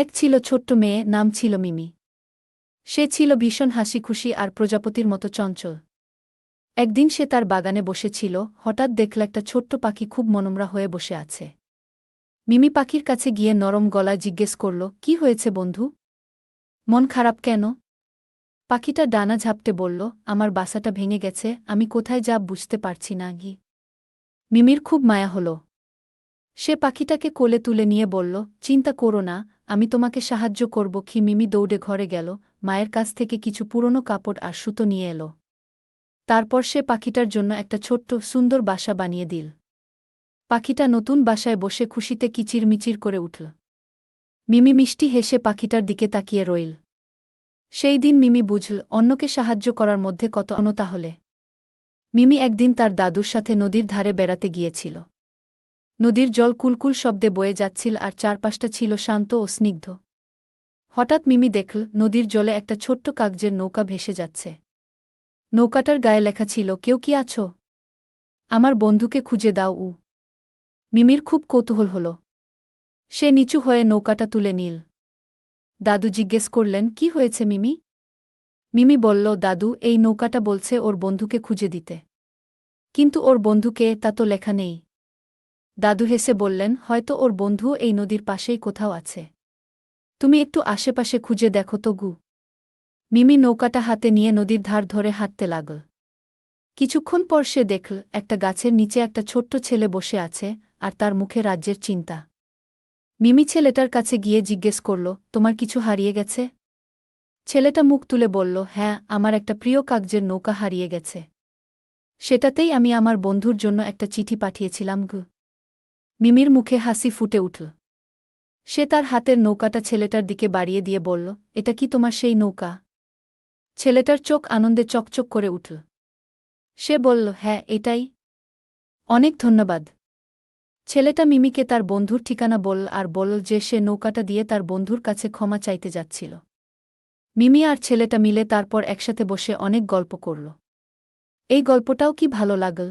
এক ছিল ছোট্ট মেয়ে, নাম ছিল মিমি। সে ছিল ভীষণ হাসিখুশি আর প্রজাপতির মতো চঞ্চল। একদিন সে তার বাগানে বসেছিল, হঠাৎ দেখল একটা ছোট্ট পাখি খুব মনমরা হয়ে বসে আছে। মিমি পাখির কাছে গিয়ে নরম গলায় জিজ্ঞেস করল, কি হয়েছে বন্ধু? মন খারাপ কেন? পাখিটা ডানা ঝাপটে বলল, আমার বাসাটা ভেঙে গেছে, আমি কোথায় যাব বুঝতে পারছি না গি। মিমির খুব মায়া হল। সে পাখিটাকে কোলে তুলে নিয়ে বলল, চিন্তা করো না, আমি তোমাকে সাহায্য করব। কি মিমি দৌড়ে ঘরে গেল, মায়ের কাছ থেকে কিছু পুরনো কাপড় আর সুতো নিয়ে এলো। তারপর সে পাখিটার জন্য একটা ছোট্ট সুন্দর বাসা বানিয়ে দিল। পাখিটা নতুন বাসায় বসে খুশিতে কিচিরমিচির করে উঠল। মিমি মিষ্টি হেসে পাখিটার দিকে তাকিয়ে রইল। সেই দিন মিমি বুঝল অন্যকে সাহায্য করার মধ্যে কত তাহলে। মিমি একদিন তার দাদুর সাথে নদীর ধারে বেড়াতে গিয়েছিল। নদীর জল কুলকুল শব্দে বয়ে যাচ্ছিল আর চারপাশটা ছিল শান্ত ও স্নিগ্ধ। হঠাৎ মিমি দেখল নদীর জলে একটা ছোট্ট কাগজের নৌকা ভেসে যাচ্ছে। নৌকাটার গায়ে লেখা ছিল, কেউ কি আছো? আমার বন্ধুকে খুঁজে দাও। মিমির খুব কৌতূহল হল। সে নিচু হয়ে নৌকাটা তুলে নিল। দাদু জিজ্ঞেস করলেন, কি হয়েছে মিমি? মিমি বলল, দাদু, এই নৌকাটা বলছে ওর বন্ধুকে খুঁজে দিতে। কিন্তু ওর বন্ধুকে তা তো লেখা নেই। দাদু হেসে বললেন, হয়তো ওর বন্ধুও এই নদীর পাশেই কোথাও আছে। তুমি একটু আশেপাশে খুঁজে দেখো তো গু। মিমি নৌকাটা হাতে নিয়ে নদীর ধার ধরে হাঁটতে লাগল। কিছুক্ষণ পর সে দেখল একটা গাছের নিচে একটা ছোট্ট ছেলে বসে আছে, আর তার মুখে রাজ্যের চিন্তা। মিমি ছেলেটার কাছে গিয়ে জিজ্ঞেস করল, তোমার কিছু হারিয়ে গেছে? ছেলেটা মুখ তুলে বলল, হ্যাঁ, আমার একটা প্রিয় কাগজের নৌকা হারিয়ে গেছে। সেটাতেই আমি আমার বন্ধুর জন্য একটা চিঠি পাঠিয়েছিলাম গু। মিমির মুখে হাসি ফুটে উঠল। সে তার হাতের নৌকাটা ছেলেটার দিকে বাড়িয়ে দিয়ে বলল, এটা কি তোমার সেই নৌকা? ছেলেটার চোখ আনন্দে চকচক করে উঠল। সে বলল, হ্যাঁ, এটাই। অনেক ধন্যবাদ। ছেলেটা মিমিকে তার বন্ধুর ঠিকানা বলল আর বলল যে সে নৌকাটা দিয়ে তার বন্ধুর কাছে ক্ষমা চাইতে যাচ্ছিল। মিমি আর ছেলেটা মিলে তারপর একসাথে বসে অনেক গল্প করল। এই গল্পটাও কি ভালো লাগল?